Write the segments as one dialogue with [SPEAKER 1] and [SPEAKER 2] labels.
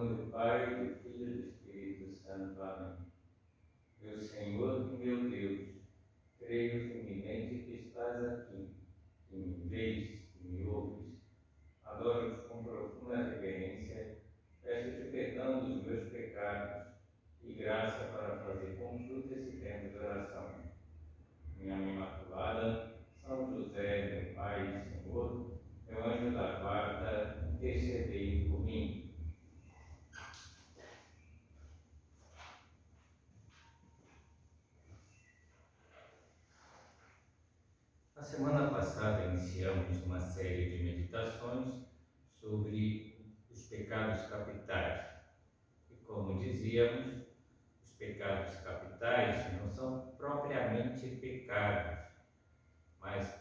[SPEAKER 1] nome do Pai, do Filho e do Espírito Santo. Amém. Meu Senhor e meu Deus, creio firmemente que estás aqui, que me vês, que me ouves. Adoro-te com profunda reverência, peço-te perdão dos meus pecados e graça para fazer com fruto esse tempo de oração. Minha Mãe Imaculada, São José, meu Pai e Senhor, meu anjo da guarda, intercedei por mim. Na semana passada iniciamos uma série de meditações sobre os pecados capitais. E como dizíamos, os pecados capitais não são propriamente pecados, mas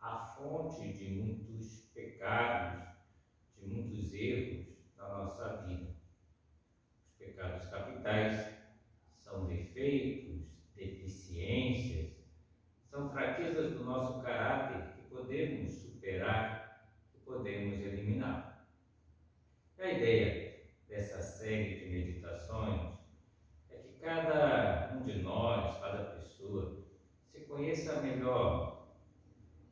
[SPEAKER 1] a fonte de muitos pecados, de muitos erros na nossa vida. Os pecados capitais são defeitos, deficiências, são fraquezas do nosso caráter que podemos superar, que podemos eliminar. A ideia dessa série de meditações é que cada um de nós, cada pessoa, se conheça melhor,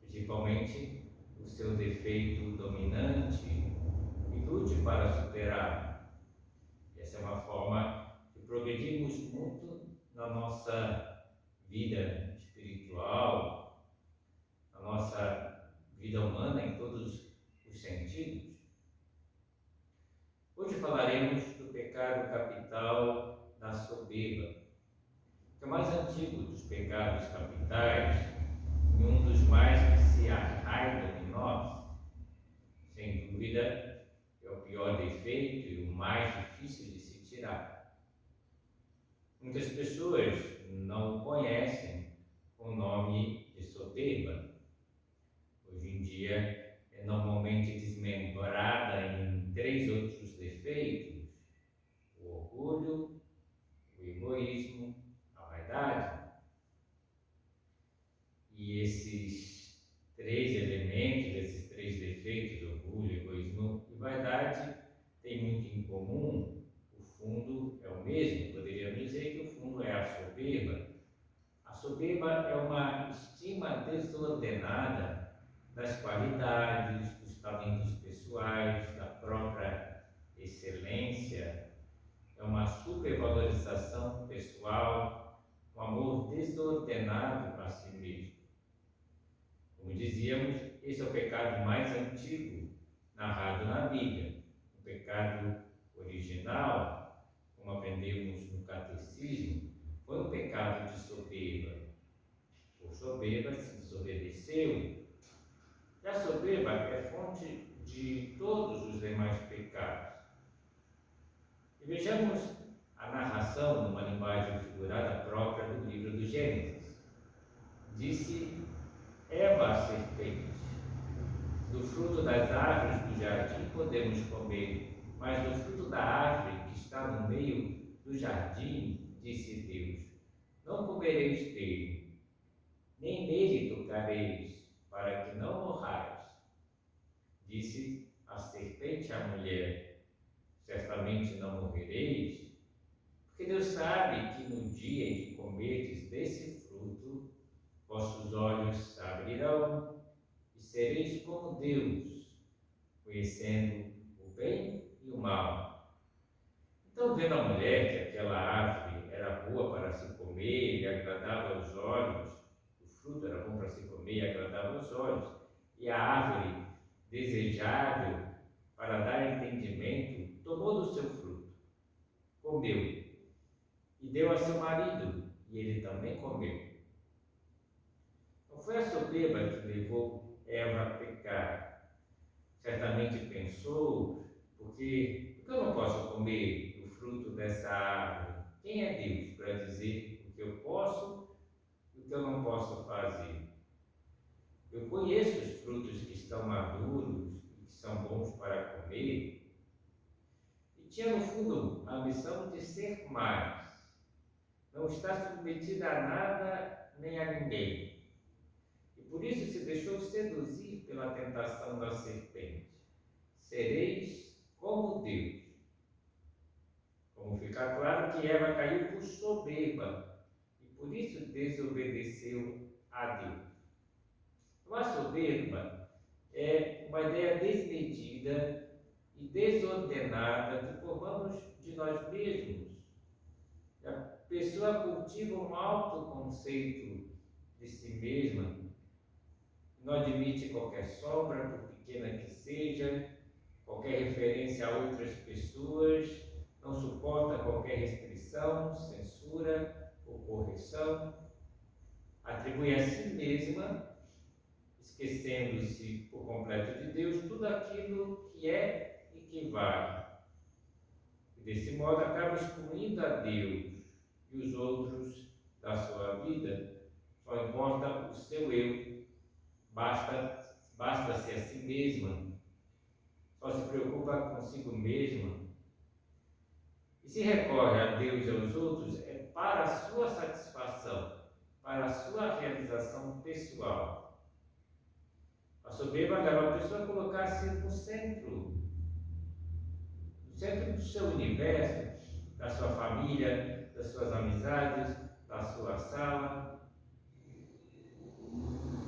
[SPEAKER 1] principalmente o seu defeito dominante e lute para superá-lo. Essa é uma forma de progredirmos muito na nossa vida espiritual, na nossa vida humana em todos os sentidos. Hoje falaremos do pecado capital da soberba, que é o mais antigo dos pecados capitais e um dos mais que se arraigam em nós. Sem dúvida, é o pior defeito e o mais difícil de se tirar. Muitas pessoas não o conhecem com o nome de soberba. Hoje em dia é normalmente desmembrada em 3 outros defeitos: o orgulho, o egoísmo, a vaidade. E esses 3 elementos, esses 3 defeitos, orgulho, egoísmo e vaidade, têm muito em comum. O fundo é o mesmo, poderíamos dizer que o fundo é a soberba. A soberba é uma estima desordenada das qualidades, dos talentos pessoais, da própria excelência. É uma supervalorização pessoal, um amor desordenado a si mesmo. Como dizíamos, esse é o pecado mais antigo narrado na Bíblia. O pecado original, como aprendemos no catecismo, foi um pecado de soberba. Por soberba se desobedeceu. E a soberba é fonte de todos os demais pecados. E vejamos a narração numa linguagem figurada própria do livro do Gênesis. Disse Eva à serpente: do fruto das árvores do jardim podemos comer, mas do fruto da árvore que está no meio do jardim, disse Deus, não comereis dele, nem nele tocareis, para que não morrais. Disse a serpente à mulher: certamente não morrereis, porque Deus sabe que no dia em que comerdes desse fruto, vossos olhos se abrirão e sereis como Deus, conhecendo o bem e o mal. Então, vendo a mulher que aquela árvore era boa para se comer e agradável aos olhos, o fruto era bom para se comer e agradável aos olhos, e a árvore desejável para dar entendimento, tomou do seu fruto, comeu, e deu a seu marido, e ele também comeu. Não foi a soberba que levou Eva a pecar. Certamente pensou, porque eu não posso comer o fruto dessa árvore? Quem é Deus para dizer o que eu posso e o que eu não posso fazer? Eu conheço os frutos que estão maduros e que são bons para comer. E tinha no fundo a ambição de ser mais. Não está submetida a nada nem a ninguém. E por isso se deixou seduzir pela tentação da serpente. Sereis como Deus. ficar claro que Eva caiu por soberba e por isso desobedeceu a Deus. Uma soberba é uma ideia desmedida e desordenada que formamos de nós mesmos. A pessoa cultiva um alto conceito de si mesma, não admite qualquer sombra, por pequena que seja, qualquer referência a outras pessoas, não suporta qualquer restrição, censura ou correção, atribui a si mesma, esquecendo-se por completo de Deus, tudo aquilo que é e que vale. E desse modo acaba excluindo a Deus e os outros da sua vida. Só importa o seu eu, basta-se a si mesma, só se preocupa consigo mesma. E se recorre a Deus e aos outros, é para a sua satisfação, para a sua realização pessoal. A soberba leva a pessoa a colocar-se no centro do seu universo, da sua família, das suas amizades, da sua sala.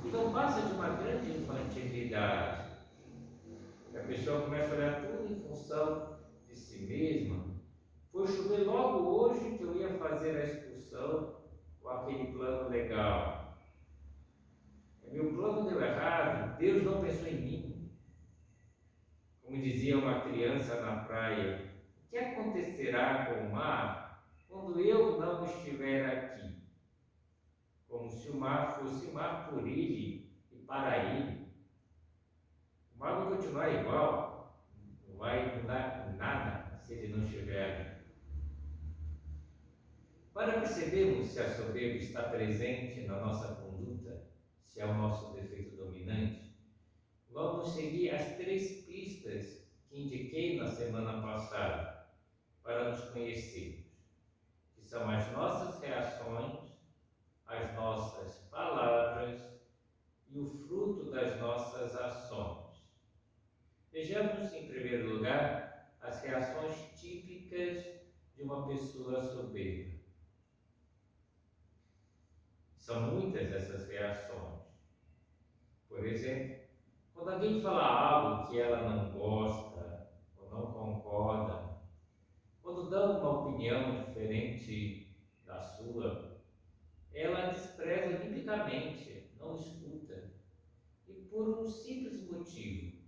[SPEAKER 1] E não passa de uma grande infantilidade. A pessoa começa a olhar tudo em função de si mesma. Foi chover logo hoje que eu ia fazer a excursão com aquele plano legal. Meu plano deu errado, Deus não pensou em mim. Como dizia uma criança na praia, o que acontecerá com o mar quando eu não estiver aqui? Como se o mar fosse mar por ele e para ele. O mar vai continuar igual, não vai mudar nada se ele não estiver aqui. Para percebermos se a soberba está presente na nossa conduta, se é o nosso defeito dominante, vamos seguir as 3 pistas que indiquei na semana passada para nos conhecermos, que são as nossas reações, as nossas palavras e o fruto das nossas ações. Vejamos, em primeiro lugar, as reações típicas de uma pessoa soberba. São muitas essas reações. Por exemplo, quando alguém fala algo que ela não gosta ou não concorda, quando dá uma opinião diferente da sua, ela despreza biblicamente, não escuta. E por um simples motivo,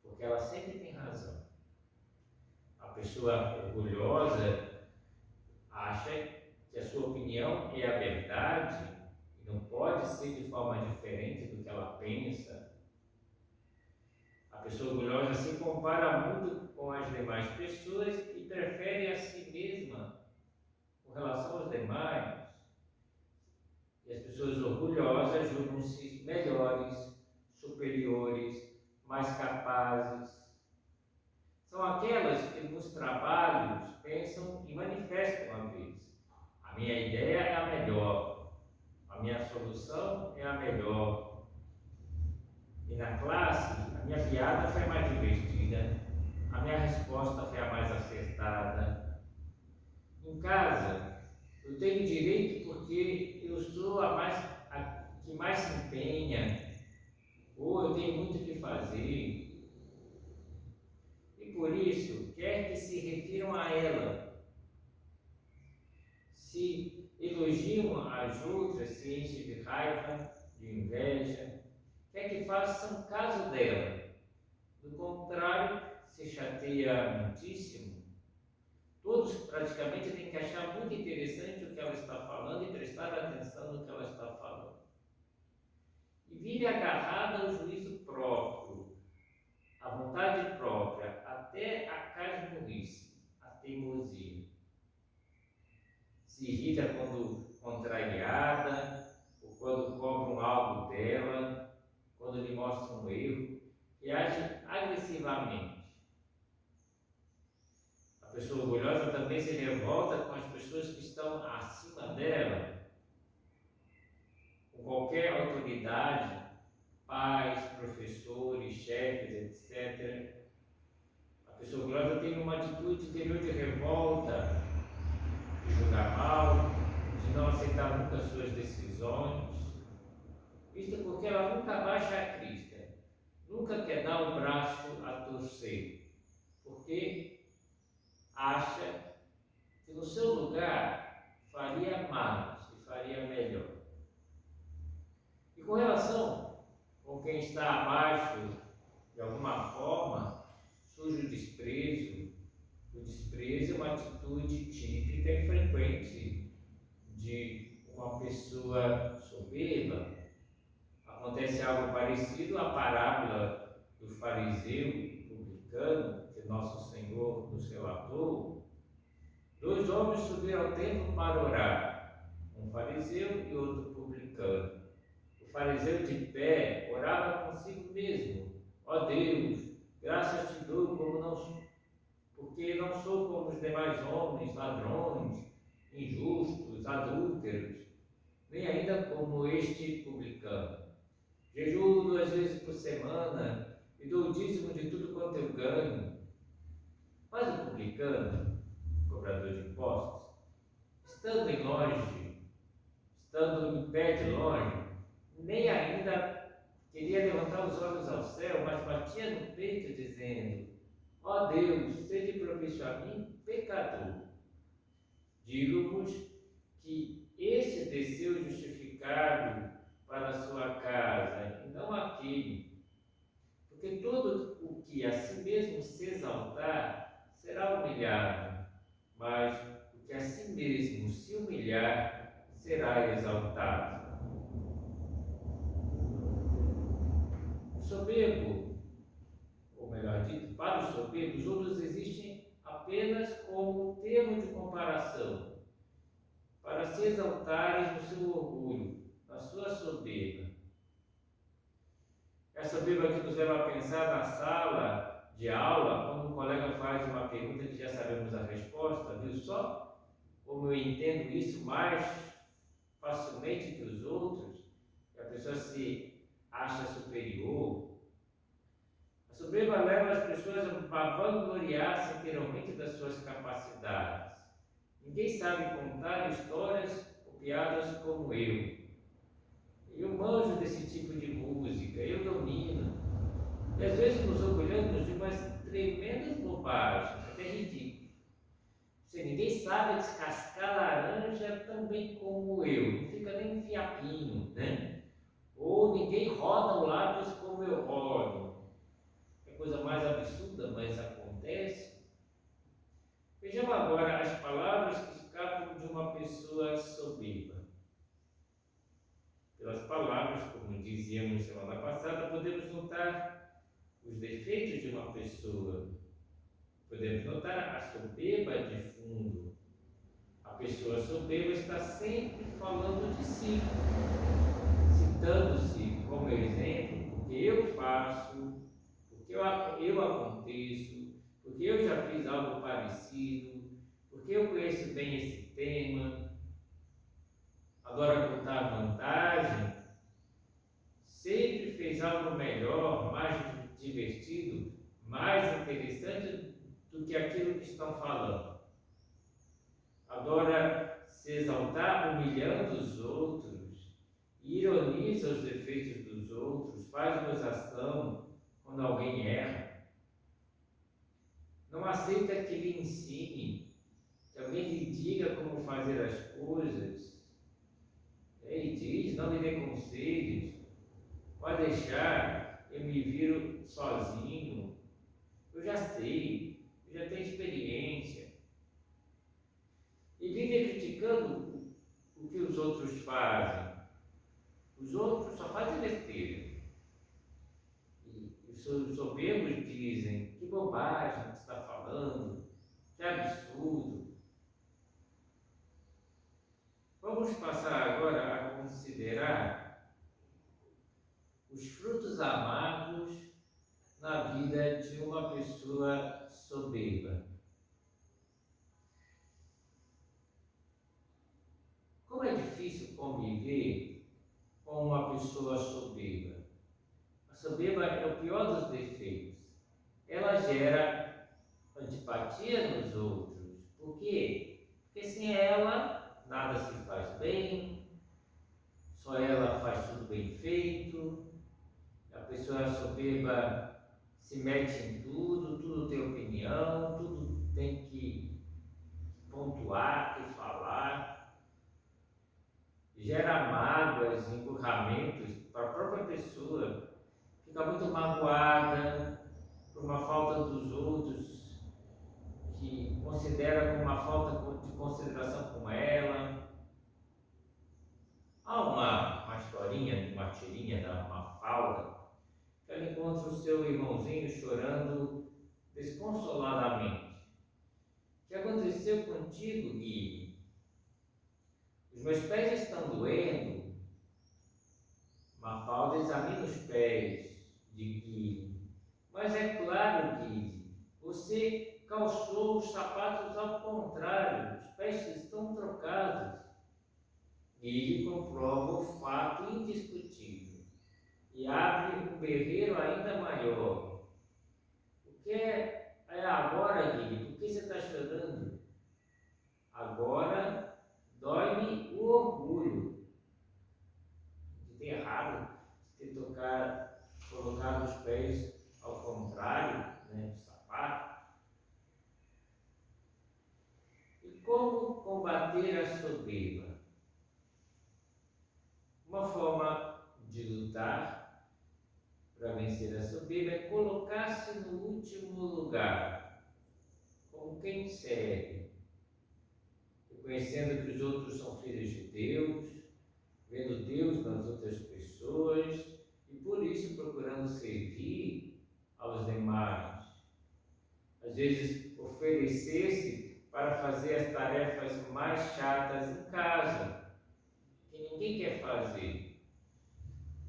[SPEAKER 1] porque ela sempre tem razão. A pessoa orgulhosa acha que a sua opinião é a verdade e não pode ser de forma diferente do que ela pensa. A pessoa orgulhosa se compara muito com as demais pessoas e prefere a si mesma com relação aos demais. E as pessoas orgulhosas julgam-se melhores, superiores, mais capazes. São aquelas que nos trabalhos pensam e manifestam a vez. A minha ideia é a melhor, a minha solução é a melhor. E na classe, a minha piada foi a mais divertida, a minha resposta foi a mais acertada. Em casa, eu tenho direito porque eu sou a que mais se empenha, ou eu tenho muito o que fazer. E por isso, quer que se refiram a ela, se elogiam as outras, se enchem de raiva, de inveja, quer que façam caso dela. Do contrário, se chateia muitíssimo. Todos praticamente têm que achar muito interessante o que ela está falando e prestar atenção no que ela está falando. E vive agarrada ao juízo próprio, à vontade própria, até a casmurrice, a teimosia. Se irrita quando contrariada, ou quando cobram algo dela, quando lhe mostram um erro, e age agressivamente. A pessoa orgulhosa também se revolta com as pessoas que estão acima dela, com qualquer autoridade, pais, professores, chefes, etc. A pessoa orgulhosa tem uma atitude interior de revolta de julgar mal, de não aceitar nunca suas decisões. Isto porque ela nunca baixa a crista, nunca quer dar o braço a torcer, porque acha que no seu lugar faria mais e faria melhor. E com relação com quem está abaixo, de alguma forma, surge o desprezo. O desprezo é uma atitude típica e frequente de uma pessoa soberba. Acontece algo parecido à parábola do fariseu publicano, que nosso Senhor nos relatou. Dois homens subiram ao templo para orar, um fariseu e outro publicano. O fariseu de pé orava consigo mesmo: ó Deus, graças te dou porque não sou como os demais homens, ladrões, injustos, adúlteros, nem ainda como este publicano. Jejuo 2 vezes por semana e dou o dízimo de tudo quanto eu ganho. Mas o publicano, cobrador de impostos, estando em pé de longe, nem ainda queria levantar os olhos ao céu, mas batia no peito, dizendo: ó Deus, sede propício a mim, pecador. Digo-vos que este desceu justificado para a sua casa, e não aquele. Porque todo o que a si mesmo se exaltar será humilhado, mas o que a si mesmo se humilhar será exaltado. O soberbo, ou melhor dito, para os soberbos, outros existem apenas como termo de comparação, para se exaltarem no seu orgulho, na sua soberba. É a soberba que nos leva a pensar na sala de aula, quando um colega faz uma pergunta que já sabemos a resposta, viu só como eu entendo isso mais facilmente que os outros, e a pessoa se acha superior. A soberba leva as pessoas a vangloriar-se interiormente das suas capacidades. Ninguém sabe contar histórias ou piadas como eu. Eu manjo desse tipo de música, eu domino. E às vezes nos orgulhamos de umas tremendas bobagens, até ridículas. Ninguém sabe descascar laranja tão bem como eu, não fica nem um fiapinho, né? Ou ninguém roda o lápis como eu rodo. É coisa mais absurda, mas acontece. Vejamos agora as palavras que escapam de uma pessoa soberba. Pelas palavras, como dizíamos semana passada, podemos notar os defeitos de uma pessoa. Podemos notar a soberba de fundo. A pessoa soberba está sempre falando de si, citando-se como exemplo, porque eu faço, porque eu aconteço, porque eu já fiz algo parecido, porque eu conheço bem esse tema. Adora contar vantagem, sempre fez algo melhor, mais divertido, mais interessante do que aquilo que estão falando. Adora se exaltar humilhando os outros, ironiza os defeitos dos outros, faz gozação quando alguém erra. Não aceita que lhe ensine, que alguém lhe diga como fazer as coisas. Ele diz: não me dê conselhos, pode deixar, eu me viro sozinho, eu já sei, eu já tenho experiência. E vive criticando o que os outros fazem. Os outros só fazem besteira. E os soberbos dizem: que bobagem que está falando, que absurdo. Vamos passar agora a considerar os frutos amargos na vida de uma pessoa soberba. Como é difícil conviver com uma pessoa soberba. A soberba é o pior dos defeitos. Ela gera antipatia nos outros. Por quê? Porque sem ela nada se faz bem, só ela faz tudo bem feito. A pessoa soberba se mete em tudo, tudo tem opinião, tudo tem que pontuar, que falar, gera mágoas, emburramentos para a própria pessoa, fica muito magoada por uma falta dos outros, que considera como uma falta de consideração com ela. Há uma historinha, uma tirinha da Mafalda, que ela encontra o seu irmãozinho chorando desconsoladamente. O que aconteceu contigo, Gui? Os meus pés estão doendo. Mafalda examina os pés de Gui. Mas é claro, Gui, você calçou os sapatos ao contrário, os pés estão trocados. Gui comprova o fato indiscutível e abre um berreiro ainda maior. O que é agora, Gui? Por que você está chorando? Agora dói-me o orgulho de ter errado, de ter colocado os pés ao contrário, do sapato. E como combater a soberba? Uma forma de lutar para vencer a soberba é colocar-se no último lugar, como quem serve, reconhecendo que os outros são filhos de Deus, vendo Deus nas outras pessoas e por isso procurando servir aos demais. Às vezes oferecer-se para fazer as tarefas mais chatas em casa, que ninguém quer fazer.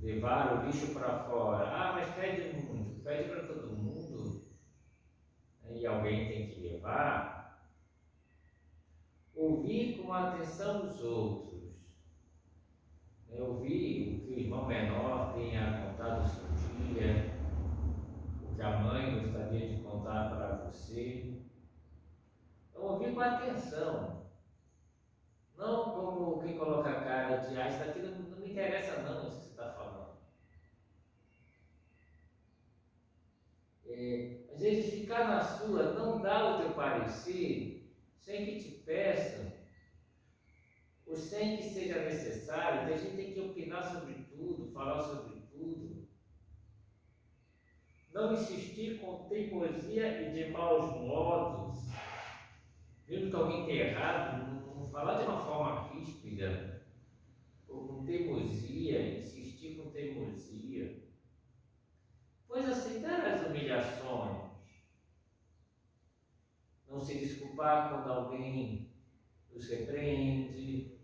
[SPEAKER 1] Levar o lixo para fora. Ah, mas fede muito, fede para todo mundo, e alguém tem que levar. Ouvir com atenção os outros. Ouvir o que o irmão menor tenha contado o seu dia, o que a mãe gostaria de contar para você. Então, ouvir com atenção. Não como quem coloca a cara de isso daqui não me interessa não, isso que você está falando. Às vezes ficar na sua, não dar o teu parecer, sem que te peçam, ou sem que seja necessário. A gente tem que opinar sobre tudo, falar sobre tudo. Não insistir com teimosia e de maus modos. Vendo que alguém está errado, não falar de uma forma ríspida, ou com teimosia, insistir com teimosia. Pois aceitar as humilhações. Não se desculpar quando alguém os repreende.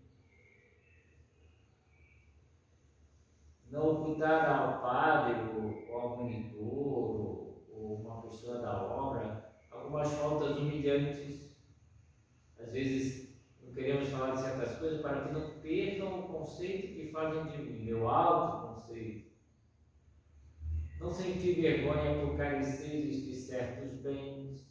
[SPEAKER 1] Não ocultar ao padre ou ao monitor ou uma pessoa da obra algumas faltas humilhantes. Às vezes não queremos falar de certas coisas para que não percam o conceito que fazem de mim, meu autoconceito. Não sentir vergonha por careceres de certos bens.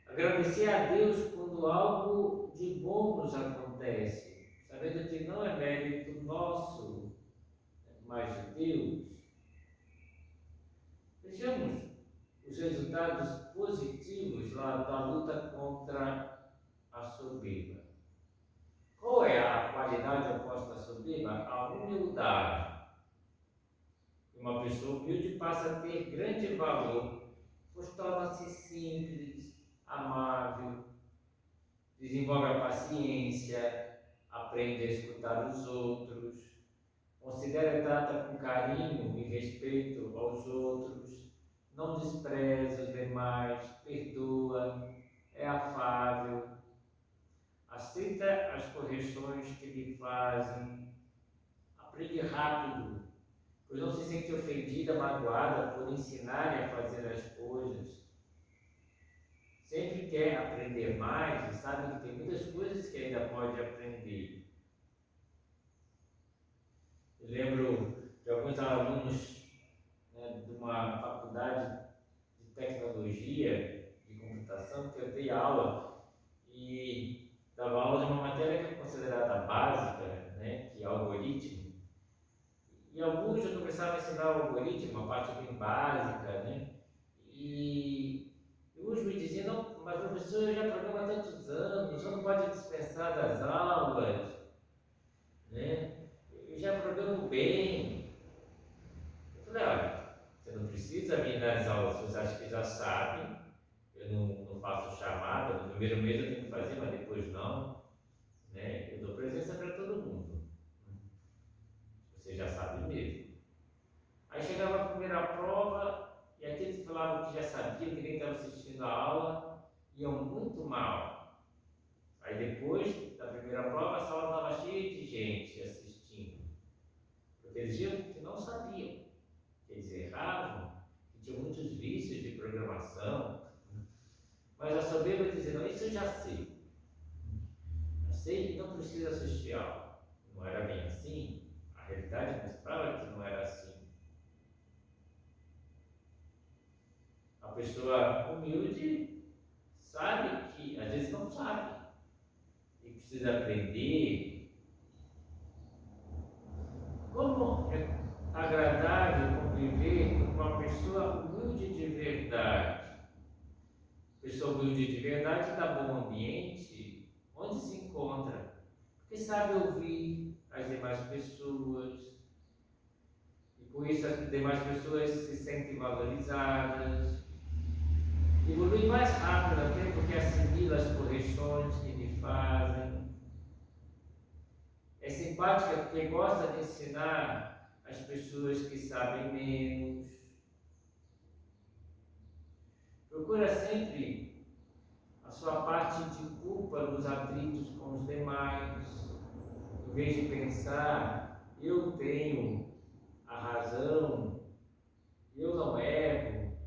[SPEAKER 1] Agradecer a Deus quando algo de bom nos acontece, sabendo que não é mérito nosso, mas de Deus. Vejamos os resultados positivos lá da luta contra a soberba. Qual é a qualidade oposta à soberba? A humildade. Uma pessoa humilde passa a ter grande valor, pois torna-se simples, amável, desenvolve a paciência, aprende a escutar os outros, considera e trata com carinho e respeito aos outros, não despreza os demais, perdoa, é afável, aceita as correções que lhe fazem, aprende rápido, pois não se sente ofendida, magoada por ensinar a fazer as coisas. Sempre quer aprender mais e sabe que tem muitas coisas que ainda pode aprender. Eu lembro de alguns alunos de uma faculdade de tecnologia, de computação, que eu dei aula, e dava aula de uma matéria que é considerada básica, né, que é algoritmo. E alguns eu começava a ensinar o algoritmo, uma parte bem básica, né? E uns me diziam, não, mas professor, eu já programo há tantos anos, o senhor não pode dispensar das aulas, né? Eu já programo bem. Eu falei, olha, você não precisa vir nas aulas, você acha que já sabe, eu não faço chamada, no primeiro mês eu tenho que fazer, mas depois não, né? Eu dou presença para todo mundo, você já sabe mesmo. Aí chegava a primeira prova e aqueles que falavam que já sabiam, que nem estavam assistindo a aula, iam muito mal. Aí depois da primeira prova a sala estava cheia de gente assistindo, porque eles viam que não sabiam, que eles erravam, que tinham muitos vícios de programação, mas a soberba dizia, não, isso eu já sei que não precisa assistir a aula. Não era bem assim, a realidade mostrava que não era assim. A pessoa humilde sabe que às vezes não sabe e precisa aprender. Como é agradável conviver com uma pessoa humilde de verdade. Pessoa humilde de verdade dá bom ambiente onde se encontra, porque sabe ouvir as demais pessoas e por isso as demais pessoas se sentem valorizadas. Evolui mais rápido até porque assimila as correções que lhe fazem. É simpática porque gosta de ensinar as pessoas que sabem menos. Procura sempre a sua parte de culpa nos atritos com os demais. Em vez de pensar, eu tenho a razão, eu não erro.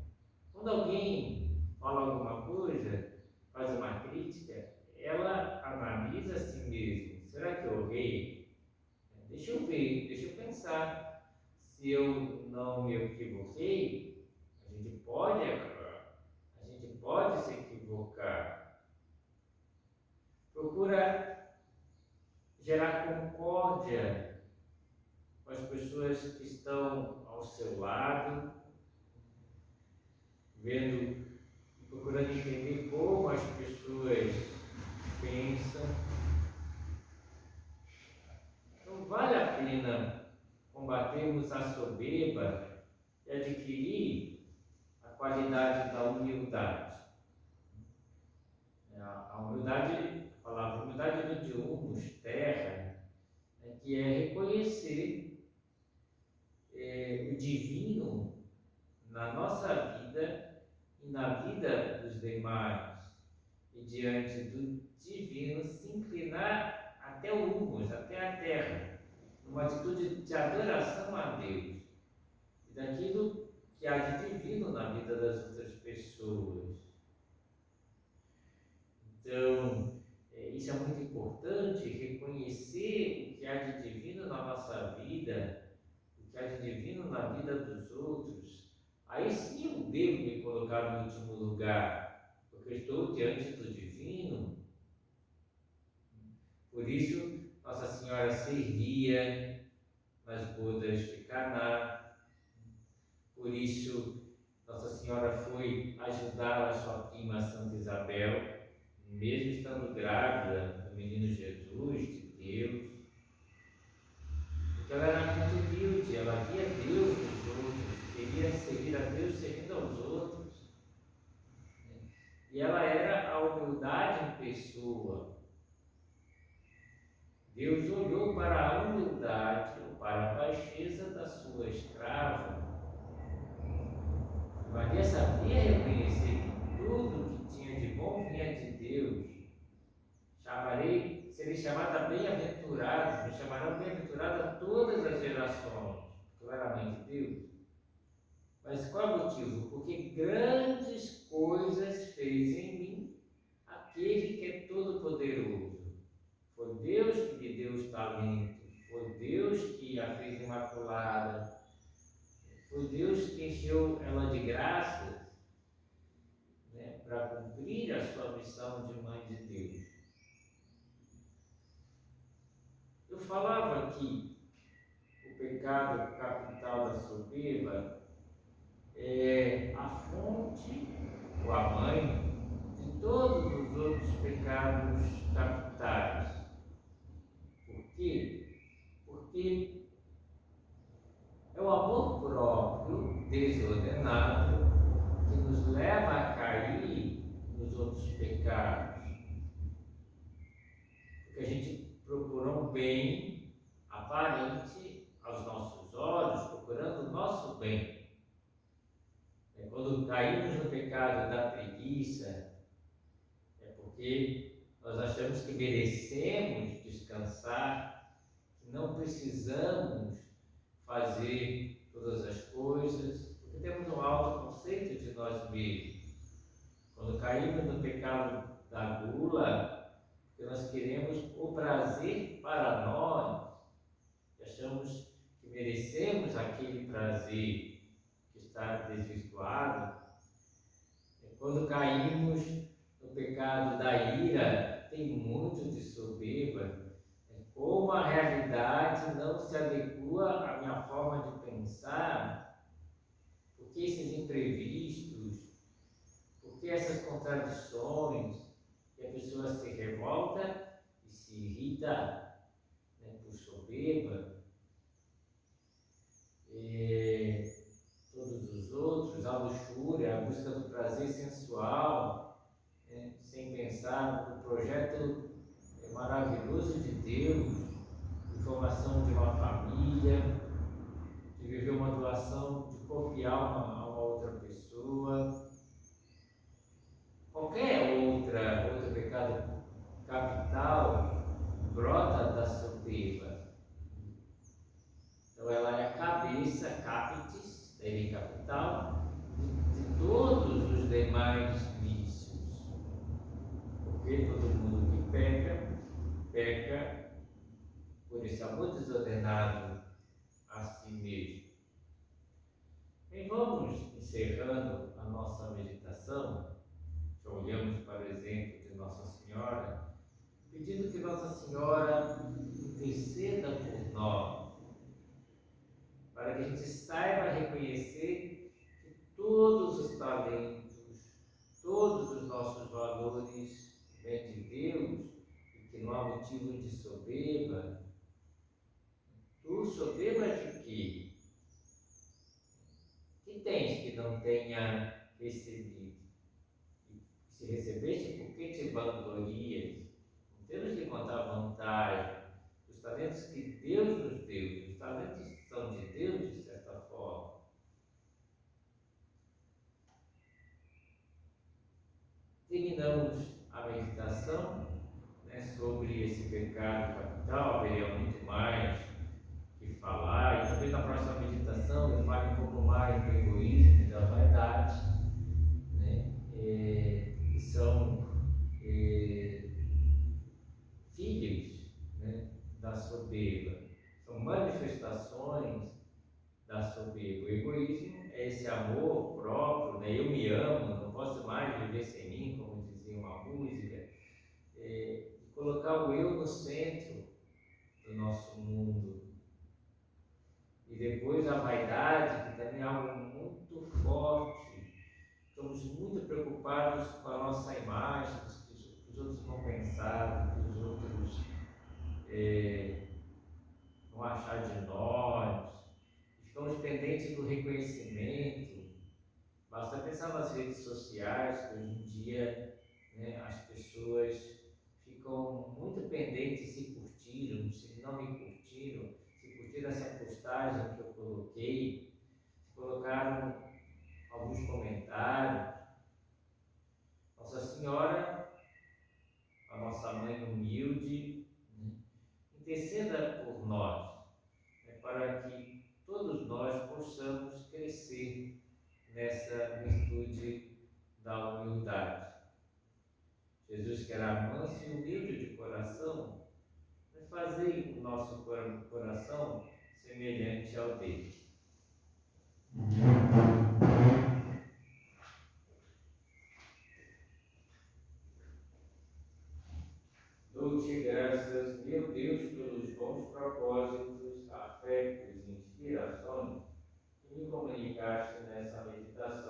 [SPEAKER 1] Quando alguém fala alguma coisa, faz uma crítica, ela analisa a si mesma. Será que eu errei? Deixa eu ver, deixa eu pensar. Se eu não me equivoquei, a gente pode errar, a gente pode se equivocar. Procura gerar concórdia com as pessoas que estão ao seu lado, procurando entender como as pessoas pensam. Então vale a pena combatermos a soberba e adquirir a qualidade da humildade. A humildade, a palavra humildade vem de humus, terra, que é reconhecer o divino na nossa vida e na vida dos demais, e diante do divino se inclinar até o humus, até a terra, numa atitude de adoração a Deus e daquilo que há de divino na vida das outras pessoas. Então, isso é muito importante, reconhecer o que há de divino na nossa vida, o que há de divino na vida dos outros. Aí sim eu devo me colocar no último lugar, porque eu estou diante do divino. Por isso, Nossa Senhora servia nas bodas de Caná. Por isso, Nossa Senhora foi ajudar a sua prima Santa Isabel, mesmo estando grávida do menino Jesus, de Deus. Porque ela era muito humilde, ela via Deus nos outros, queria servir a Deus servindo aos outros. E ela era a humildade em pessoa. Deus olhou para a humildade, ou para a baixeza da sua escrava. Maria sabia reconhecer que tudo que tinha de bom vinha de Deus. Serei chamada bem-aventurada, me chamarão bem-aventurada todas as gerações, porque eu era mãe de Deus. Mas qual é o motivo? Porque grandes coisas fez em mim aquele que é todo-poderoso. Foi Deus que lhe deu os talentos, foi Deus que a fez imaculada, foi Deus que encheu ela de graças, né, para cumprir a sua missão de mãe de Deus. falava que o pecado capital da soberba é a fonte ou a mãe de todos os outros pecados capitais. Por quê? Porque é o amor próprio, desordenado, que nos leva a cair nos outros pecados. Porque a gente procura um bem aparente aos nossos olhos, procurando o nosso bem. Quando caímos no pecado da preguiça, é porque nós achamos que merecemos descansar, que não precisamos fazer todas as coisas, porque temos um alto conceito de nós mesmos. Quando caímos no pecado da gula, porque nós queremos o prazer para nós, e achamos que merecemos aquele prazer que está desvirtuado. Quando caímos no pecado da ira, tem muito de soberba. Como a realidade não se adequa à minha forma de pensar, porque esses imprevistos, porque essas contradições, que a pessoa se revolta e se irrita, por soberba, todos os outros, a luxúria, a busca do prazer sensual, sem pensar no projeto maravilhoso de Deus, de formação de uma família, de viver uma doação de corpo e alma a uma outra pessoa. Qualquer outro pecado capital brota da soberba. Então ela é a cabeça, capitis, daí capital, de todos os demais vícios. Porque todo mundo que peca por esse amor desordenado a si mesmo. E vamos encerrando a nossa meditação, já olhamos para o exemplo de Nossa Senhora, pedindo que Nossa Senhora interceda por nós, para que a gente saiba reconhecer que todos os talentos, todos os nossos valores vêm de Deus e que não há motivo de soberba. Tu soberba de quê? Que tens que não tenha recebido? Se recebeste, por que te vanglorias? Não temos que contar vantagem. Os talentos que Deus nos deu, os talentos são de Deus, de certa forma. Terminamos a meditação, sobre esse pecado capital. Haveria muito mais que falar, e talvez na próxima meditação eu fale um pouco mais do egoísmo e da vaidade, que são filhos, da soberba, são manifestações da soberba. O egoísmo é esse amor próprio, eu me amo, não posso mais viver sem mim, como dizia uma música, de colocar o eu no centro do nosso mundo. E depois a vaidade, que também é algo muito forte. Estamos muito preocupados com a nossa imagem, que os outros vão pensar, que os outros vão achar de nós. Ficamos pendentes do reconhecimento. Basta pensar nas redes sociais, que hoje em dia as pessoas ficam muito pendentes se curtiram, se não me curtiram, se curtiram essa postagem que eu coloquei, se colocaram alguns comentários. Nossa Senhora, a nossa mãe humilde, interceda por nós, para que todos nós possamos crescer nessa virtude da humildade. Jesus, que era manso e humilde de coração, fazei o nosso coração semelhante ao dele. Dou-te graças, meu Deus, pelos bons encaixe nessa meditação.